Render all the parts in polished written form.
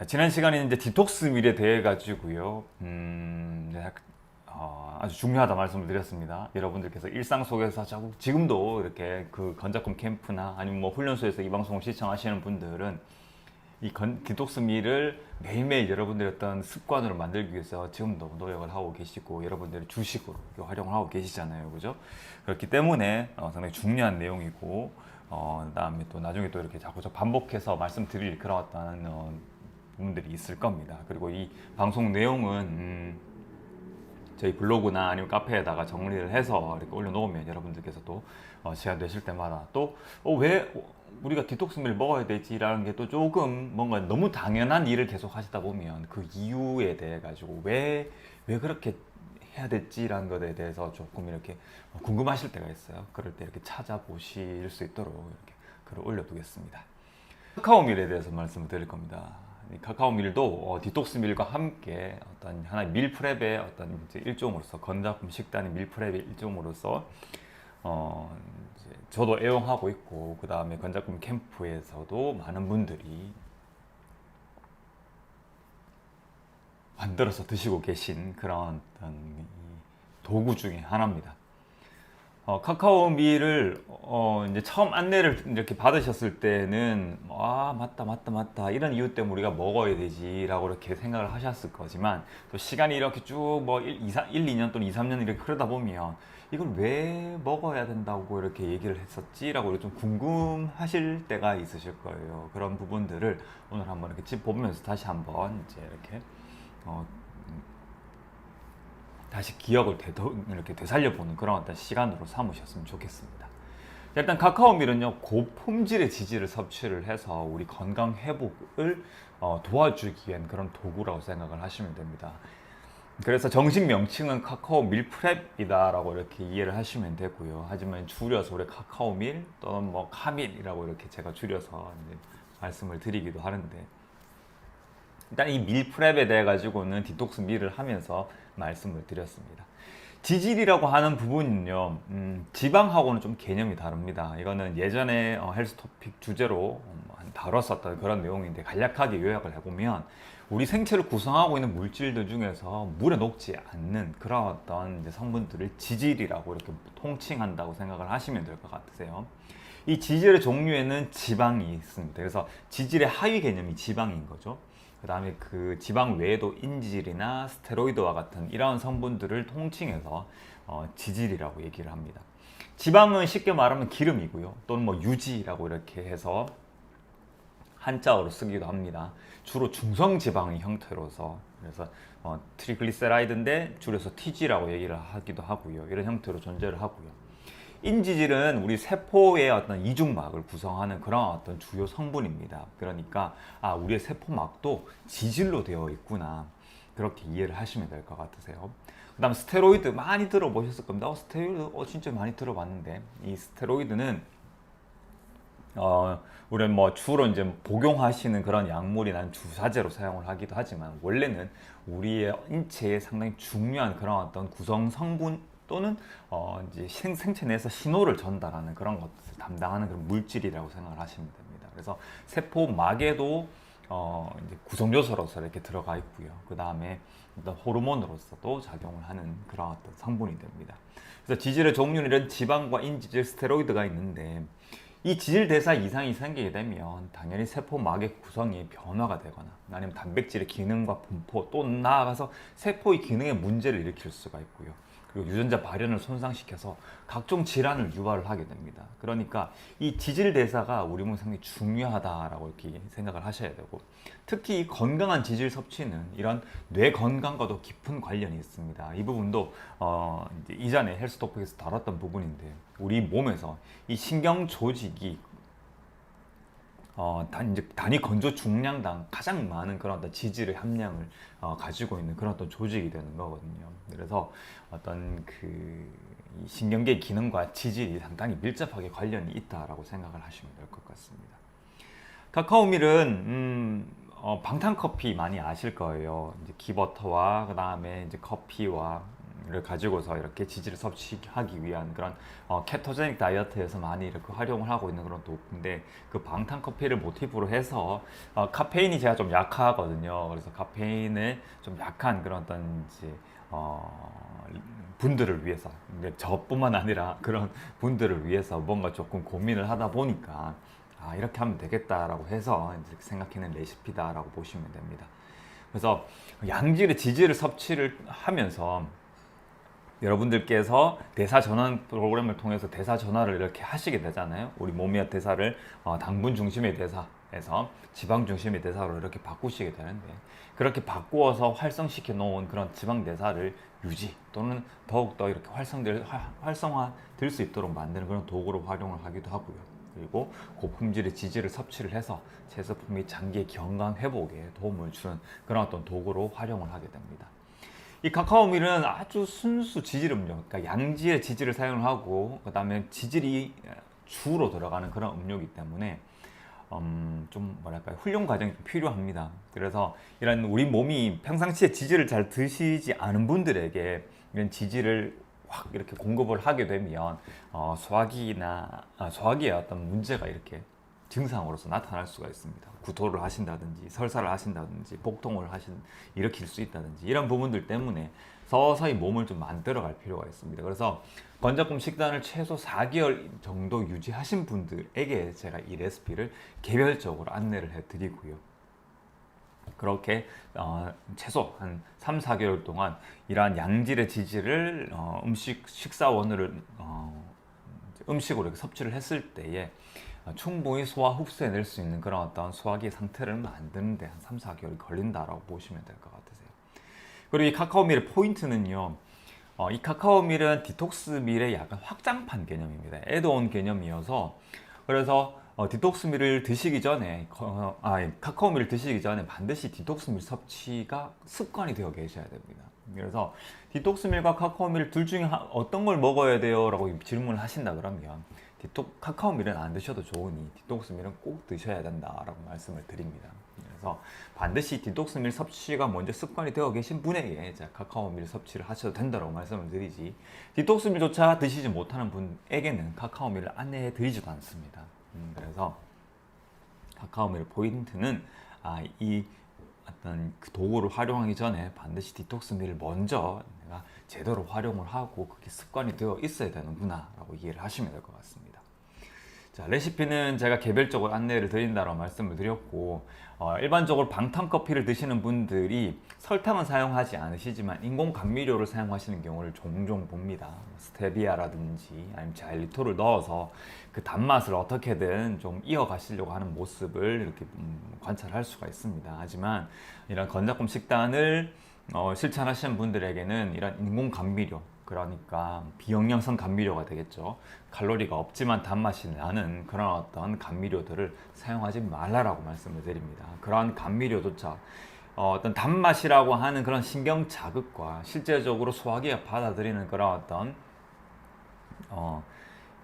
자, 지난 시간에 이제 디톡스 밀에 대해 가지고요. 아주 중요하다 말씀을 드렸습니다. 여러분들께서 일상 속에서 자꾸 지금도 이렇게 그 건작품 캠프나 아니면 뭐 훈련소에서 이 방송을 시청하시는 분들은 디톡스 밀을 매일매일 여러분들의 어떤 습관으로 만들기 위해서 지금도 노력을 하고 계시고 여러분들의 주식으로 활용을 하고 계시잖아요. 그죠? 그렇기 때문에 상당히 중요한 내용이고 그다음에 또 나중에 또 이렇게 자꾸 반복해서 말씀드릴 그런 어떤 부분들이 있을 겁니다. 그리고 이 방송 내용은 저희 블로그나 아니면 카페에다가 정리를 해서 이렇게 올려놓으면 여러분들께서도 시간 되실 때마다 또 왜 우리가 디톡스밀 먹어야 되지라는 게 또 조금 뭔가 너무 당연한 일을 계속 하시다 보면 그 이유에 대해 가지고 왜 그렇게 해야 됐지라는 것에 대해서 조금 이렇게 궁금하실 때가 있어요. 그럴 때 이렇게 찾아보실 수 있도록 이렇게 글을 올려두겠습니다. 카카오밀에 대해서 말씀을 드릴 겁니다. 이 카카오밀도 디톡스 밀과 함께 어떤 하나의 밀프렙의 어떤 이제 일종으로서 건작품 식단의 밀프렙의 일종으로서 이제 저도 애용하고 있고 그 다음에 건작품 캠프에서도 많은 분들이 만들어서 드시고 계신 그런 어떤 도구 중에 하나입니다. 카카오밀을 이제 처음 안내를 이렇게 받으셨을 때는 맞다 이런 이유 때문에 우리가 먹어야 되지라고 이렇게 생각을 하셨을 거지만 또 시간이 이렇게 쭉 뭐 1, 2년 또는 2, 3년 이렇게 흐르다 보면 이걸 왜 먹어야 된다고 이렇게 얘기를 했었지라고 좀 궁금하실 때가 있으실 거예요. 그런 부분들을 오늘 한번 이렇게 짚어보면서 다시 한번 이제 이렇게 다시 기억을 이렇게 되살려보는 그런 어떤 시간으로 삼으셨으면 좋겠습니다. 일단 카카오밀은요, 고품질의 지질을 섭취를 해서 우리 건강 회복을 도와주기 위한 그런 도구라고 생각을 하시면 됩니다. 그래서 정식 명칭은 카카오 밀프렙이다라고 이렇게 이해를 하시면 되고요. 하지만 줄여서 우리 카카오밀 또는 뭐 카밀이라고 이렇게 제가 줄여서 이제 말씀을 드리기도 하는데, 일단 이 밀프렙에 대해 가지고는 디톡스 밀을 하면서 말씀을 드렸습니다. 지질이라고 하는 부분은요, 지방하고는 좀 개념이 다릅니다. 이거는 예전에 헬스 토픽 주제로 다뤘었던 그런 내용인데 간략하게 요약을 해보면 우리 생체를 구성하고 있는 물질들 중에서 물에 녹지 않는 그런 어떤 이제 성분들을 지질이라고 이렇게 통칭한다고 생각을 하시면 될 것 같으세요. 이 지질의 종류에는 지방이 있습니다. 그래서 지질의 하위 개념이 지방인 거죠. 그 다음에 그 지방 외에도 인질이나 스테로이드와 같은 이러한 성분들을 통칭해서 지질이라고 얘기를 합니다. 지방은 쉽게 말하면 기름이고요. 또는 뭐 유지라고 이렇게 해서 한자어로 쓰기도 합니다. 주로 중성지방의 형태로서, 그래서 트리글리세라이드인데 줄여서 TG라고 얘기를 하기도 하고요. 이런 형태로 존재를 하고요. 인지질은 우리 세포의 어떤 이중막을 구성하는 그런 어떤 주요 성분입니다. 그러니까 우리의 세포막도 지질로 되어 있구나, 그렇게 이해를 하시면 될 것 같으세요. 그 다음 스테로이드 많이 들어보셨을 겁니다. 스테로이드 진짜 많이 들어봤는데, 이 스테로이드는 우리는 뭐 주로 이제 복용하시는 그런 약물이나 주사제로 사용을 하기도 하지만 원래는 우리의 인체에 상당히 중요한 그런 어떤 구성 성분 또는 이제 생체 내에서 신호를 전달하는 그런 것을 담당하는 그런 물질이라고 생각을 하시면 됩니다. 그래서 세포막에도 이제 구성 요소로서 이렇게 들어가 있고요. 그 다음에 어떤 호르몬으로서도 작용을 하는 그런 어떤 성분이 됩니다. 그래서 지질의 종류는 이런 지방과 인지질, 스테로이드가 있는데, 이 지질 대사 이상이 생기게 되면 당연히 세포막의 구성이 변화가 되거나 아니면 단백질의 기능과 분포, 또 나아가서 세포의 기능에 문제를 일으킬 수가 있고요. 그리고 유전자 발현을 손상시켜서 각종 질환을 유발을 하게 됩니다. 그러니까 이 지질 대사가 우리 몸에 상당히 중요하다라고 이렇게 생각을 하셔야 되고, 특히 이 건강한 지질 섭취는 이런 뇌 건강과도 깊은 관련이 있습니다. 이 부분도 이제 이전에 헬스 토픽에서 다뤘던 부분인데, 우리 몸에서 이 신경 조직이 단위 건조 중량당 가장 많은 그런 어떤 지질의 함량을 가지고 있는 그런 어떤 조직이 되는 거거든요. 그래서 어떤 이 신경계 기능과 지질이 상당히 밀접하게 관련이 있다라고 생각을 하시면 될 것 같습니다. 카카오밀은 방탄커피 많이 아실 거예요. 이제 기버터와 그 다음에 이제 커피와 가지고서 이렇게 지지를 섭취하기 위한 그런 케토제닉 다이어트에서 많이 이렇게 활용을 하고 있는 그런 도구인데, 그 방탄 커피를 모티브로 해서 카페인이 제가 좀 약하거든요. 그래서 카페인에 좀 약한 그런 어떤 이제 분들을 위해서, 근데 저뿐만 아니라 그런 분들을 위해서 뭔가 조금 고민을 하다 보니까 이렇게 하면 되겠다라고 해서 이제 생각해낸 레시피다라고 보시면 됩니다. 그래서 양질의 지질을 섭취를 하면서 여러분들께서 대사 전환 프로그램을 통해서 대사 전환을 이렇게 하시게 되잖아요. 우리 몸의 대사를 당분 중심의 대사에서 지방 중심의 대사로 이렇게 바꾸시게 되는데, 그렇게 바꾸어서 활성시켜 놓은 그런 지방 대사를 유지 또는 더욱더 이렇게 활성화될 수 있도록 만드는 그런 도구로 활용을 하기도 하고요. 그리고 고품질의 지질을 섭취를 해서 제제품이 장기 건강 회복에 도움을 주는 그런 어떤 도구로 활용을 하게 됩니다. 이 카카오밀은 아주 순수 지질 음료, 그러니까 양질의 지질을 사용을 하고 그 다음에 지질이 주로 들어가는 그런 음료이기 때문에 좀 뭐랄까요, 훈련 과정이 좀 필요합니다. 그래서 이런 우리 몸이 평상시에 지질을 잘 드시지 않은 분들에게 이런 지질을 확 이렇게 공급을 하게 되면 소화기에 어떤 문제가 이렇게 증상으로서 나타날 수가 있습니다. 구토를 하신다든지 설사를 하신다든지 복통을 일으킬 수 있다든지 이런 부분들 때문에 서서히 몸을 좀 만들어 갈 필요가 있습니다. 그래서 건조금 식단을 최소 4개월 정도 유지하신 분들에게 제가 이 레시피를 개별적으로 안내를 해드리고요. 그렇게 최소 한 3, 4개월 동안 이러한 양질의 지질을 식사원으로 음식으로 이렇게 섭취를 했을 때에 충분히 소화 흡수해낼 수 있는 그런 어떤 소화기 상태를 만드는데 한 3, 4개월이 걸린다라고 보시면 될 것 같으세요. 그리고 이 카카오밀의 포인트는요, 이 카카오밀은 디톡스 밀의 약간 확장판 개념입니다. 애드온 개념이어서, 그래서 디톡스 밀을 드시기 전에 카카오밀을 드시기 전에 반드시 디톡스 밀 섭취가 습관이 되어 계셔야 됩니다. 그래서 디톡스 밀과 카카오밀 둘 중에 어떤 걸 먹어야 돼요? 라고 질문을 하신다 그러면 카카오밀은 안 드셔도 좋으니 디톡스밀은 꼭 드셔야 된다라고 말씀을 드립니다. 그래서 반드시 디톡스밀 섭취가 먼저 습관이 되어 계신 분에게 카카오밀 섭취를 하셔도 된다고 말씀을 드리지, 디톡스밀조차 드시지 못하는 분에게는 카카오밀을 안내해 드리지도 않습니다. 그래서 카카오밀 포인트는 이 어떤 그 도구를 활용하기 전에 반드시 디톡스밀을 먼저 내가 제대로 활용을 하고 그게 습관이 되어 있어야 되는구나 라고 이해를 하시면 될 것 같습니다. 자, 레시피는 제가 개별적으로 안내를 드린다고 말씀을 드렸고, 일반적으로 방탄커피를 드시는 분들이 설탕은 사용하지 않으시지만 인공 감미료를 사용하시는 경우를 종종 봅니다. 스테비아라든지 아니면 자일리토를 넣어서 그 단맛을 어떻게든 좀 이어가시려고 하는 모습을 이렇게 관찰할 수가 있습니다. 하지만 이런 건조금 식단을 실천하시는 분들에게는 이런 인공 감미료, 그러니까 비영양성 감미료가 되겠죠. 칼로리가 없지만 단맛이 나는 그런 어떤 감미료들을 사용하지 말라라고 말씀을 드립니다. 그러한 감미료조차 어떤 단맛이라고 하는 그런 신경 자극과 실제적으로 소화기가 받아들이는 그런 어떤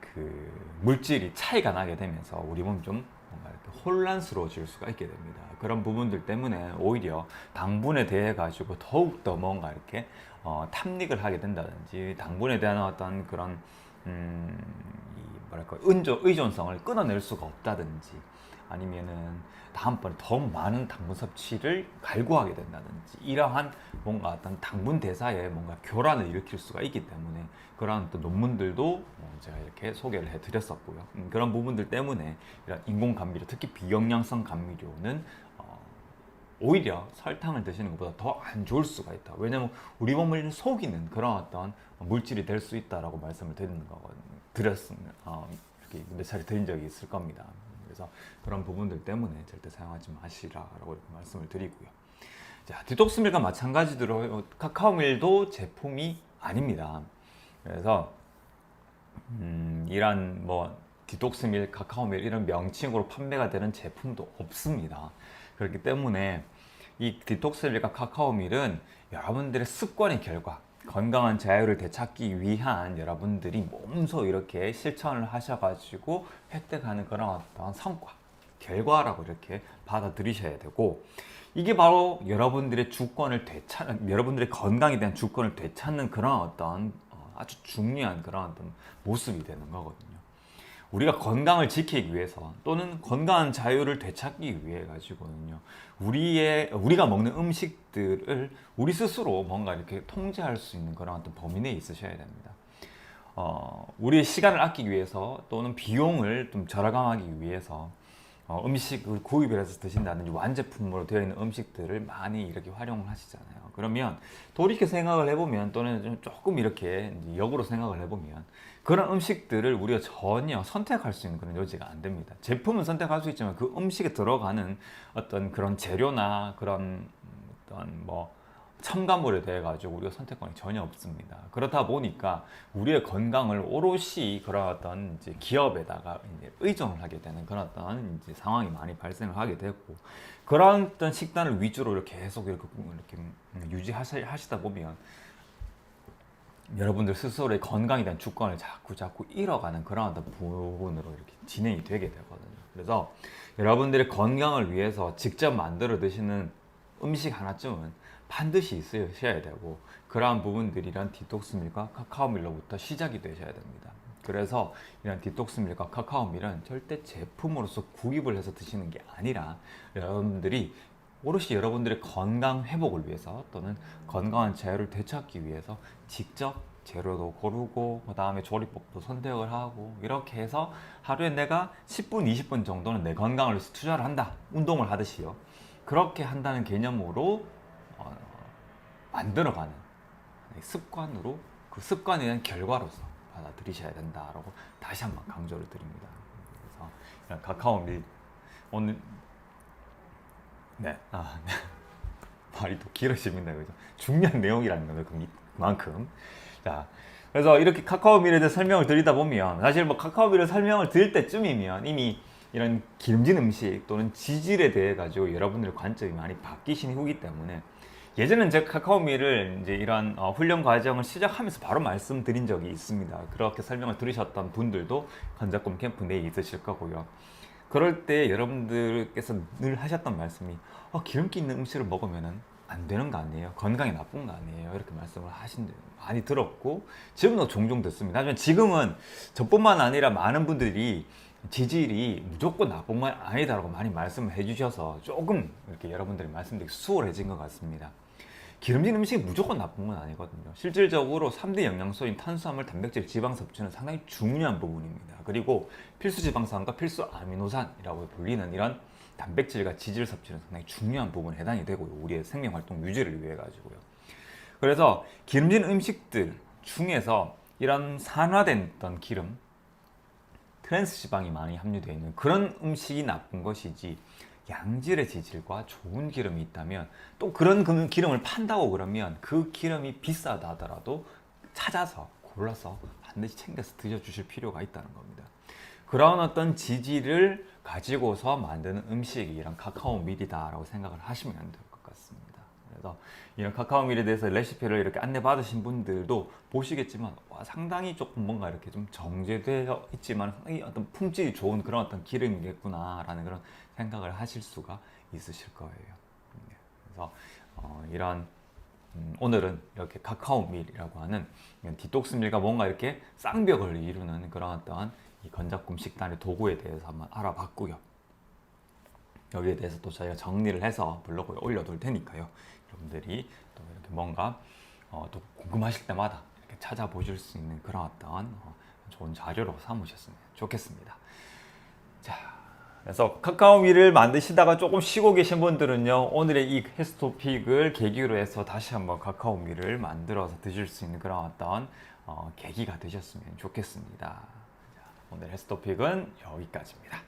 그 물질이 차이가 나게 되면서 우리 몸이 좀 뭔가 이렇게 혼란스러워질 수가 있게 됩니다. 그런 부분들 때문에 오히려 당분에 대해 가지고 더욱더 뭔가 이렇게 탐닉을 하게 된다든지, 당분에 대한 어떤 그런 뭐랄까 의존성을 끊어낼 수가 없다든지, 아니면은 다음번에 더 많은 당분 섭취를 갈구하게 된다든지, 이러한 뭔가 어떤 당분 대사에 뭔가 교란을 일으킬 수가 있기 때문에 그러한 또 논문들도 제가 이렇게 소개를 해드렸었고요. 그런 부분들 때문에 이런 인공 감미료, 특히 비영양성 감미료는 오히려 설탕을 드시는 것보다 더 안 좋을 수가 있다. 왜냐하면 우리 몸을 속이는 그런 어떤 물질이 될 수 있다라고 말씀을 드렸습니다. 이렇게 몇 차례 드린 적이 있을 겁니다. 그래서 그런 부분들 때문에 절대 사용하지 마시라라고 이렇게 말씀을 드리고요. 자, 디톡스밀과 마찬가지로 카카오밀도 제품이 아닙니다. 그래서 이런 디톡스밀, 카카오밀 이런 명칭으로 판매가 되는 제품도 없습니다. 그렇기 때문에 이 디톡스밀과 카카오밀은 여러분들의 습관의 결과, 건강한 자유를 되찾기 위한 여러분들이 몸소 이렇게 실천을 하셔가지고 획득하는 그런 어떤 성과, 결과라고 이렇게 받아들이셔야 되고, 이게 바로 여러분들의 주권을 되찾는, 여러분들의 건강에 대한 주권을 되찾는 그런 어떤 아주 중요한 그런 어떤 모습이 되는 거거든요. 우리가 건강을 지키기 위해서 또는 건강한 자유를 되찾기 위해 가지고는요, 우리가 먹는 음식들을 우리 스스로 뭔가 이렇게 통제할 수 있는 그런 어떤 범위 내에 있으셔야 됩니다. 우리의 시간을 아끼기 위해서 또는 비용을 좀 절감하기 위해서 음식을 구입을 해서 드신다든지 완제품으로 되어 있는 음식들을 많이 이렇게 활용을 하시잖아요. 그러면 돌이켜 생각을 해보면, 또는 좀 조금 이렇게 역으로 생각을 해보면, 그런 음식들을 우리가 전혀 선택할 수 있는 그런 여지가 안 됩니다. 제품은 선택할 수 있지만 그 음식에 들어가는 어떤 그런 재료나 그런 어떤 뭐 첨가물에 대해 가지고 우리가 선택권이 전혀 없습니다. 그렇다 보니까 우리의 건강을 오롯이 그런 어떤 이제 기업에다가 이제 의존을 하게 되는 그런 어떤 이제 상황이 많이 발생을 하게 되고, 그런 어떤 식단을 위주로 이렇게 계속 이렇게 유지하시다 보면 여러분들 스스로의 건강에 대한 주권을 자꾸 잃어가는 그런 어떤 부분으로 이렇게 진행이 되게 되거든요. 그래서 여러분들의 건강을 위해서 직접 만들어 드시는 음식 하나쯤은 반드시 있으셔야 되고, 그러한 부분들이 이런 디톡스밀과 카카오밀로부터 시작이 되셔야 됩니다. 그래서 이런 디톡스밀과 카카오밀은 절대 제품으로서 구입을 해서 드시는 게 아니라, 여러분들이 오롯이 여러분들의 건강 회복을 위해서 또는 건강한 재료를 되찾기 위해서 직접 재료도 고르고, 그 다음에 조리법도 선택을 하고, 이렇게 해서 하루에 내가 10분, 20분 정도는 내 건강을 위해서 투자를 한다, 운동을 하듯이요. 그렇게 한다는 개념으로 만들어가는 습관으로, 그 습관에 대한 결과로서 받아들이셔야 된다라고 다시 한번 강조를 드립니다. 그래서 이런 카카오밀 오늘 네, 말이 또 길어집니다. 그죠? 중요한 내용이라는 거죠. 그만큼. 자, 그래서 이렇게 카카오밀에 대해 설명을 드리다 보면, 사실 뭐 카카오밀을 설명을 드릴 때쯤이면 이미 이런 기름진 음식 또는 지질에 대해 가지고 여러분들의 관점이 많이 바뀌신 후기 때문에, 예전엔 제가 카카오밀을 이제 이런 훈련 과정을 시작하면서 바로 말씀드린 적이 있습니다. 그렇게 설명을 들으셨던 분들도 건작금 캠프 내에 있으실 거고요. 그럴 때 여러분들께서 늘 하셨던 말씀이 기름기 있는 음식을 먹으면 안 되는 거 아니에요? 건강에 나쁜 거 아니에요? 이렇게 말씀을 많이 들었고, 지금도 종종 듣습니다. 하지만 지금은 저뿐만 아니라 많은 분들이 지질이 무조건 나쁜 건 아니다라고 많이 말씀을 해주셔서 조금 이렇게 여러분들이 말씀드리기 수월해진 것 같습니다. 기름진 음식이 무조건 나쁜 건 아니거든요. 실질적으로 3대 영양소인 탄수화물, 단백질, 지방 섭취는 상당히 중요한 부분입니다. 그리고 필수 지방산과 필수 아미노산이라고 불리는 이런 단백질과 지질 섭취는 상당히 중요한 부분에 해당이 되고요. 우리의 생명 활동 유지를 위해 가지고요. 그래서 기름진 음식들 중에서 이런 산화된 어떤 기름, 트랜스 지방이 많이 함유되어 있는 그런 음식이 나쁜 것이지, 양질의 지질과 좋은 기름이 있다면, 또 그런 기름을 판다고 그러면 그 기름이 비싸다 하더라도 찾아서 골라서 반드시 챙겨서 드셔주실 필요가 있다는 겁니다. 그런 어떤 지질을 가지고서 만드는 음식이 이런 카카오밀이다라고 생각을 하시면 될 것 같습니다. 그래서 이런 카카오밀에 대해서 레시피를 이렇게 안내받으신 분들도 보시겠지만, 상당히 조금 뭔가 이렇게 좀 정제되어 있지만 상당히 어떤 품질이 좋은 그런 어떤 기름이겠구나라는 그런 생각을 하실 수가 있으실 거예요. 그래서 이런 오늘은 이렇게 카카오밀이라고 하는 디톡스밀과 뭔가 이렇게 쌍벽을 이루는 그런 어떤 이 건작금 식단의 도구에 대해서 한번 알아봤고요. 여기에 대해서 또 저희가 정리를 해서 블로그에 올려둘 테니까요. 여러분들이 또 이렇게 뭔가 또 궁금하실 때마다 이렇게 찾아보실 수 있는 그런 어떤 좋은 자료로 삼으셨으면 좋겠습니다. 자, 그래서 카카오밀을 만드시다가 조금 쉬고 계신 분들은요, 오늘의 이 헬스토픽을 계기로 해서 다시 한번 카카오밀을 만들어서 드실 수 있는 그런 어떤 계기가 되셨으면 좋겠습니다. 자, 오늘 헬스토픽은 여기까지입니다.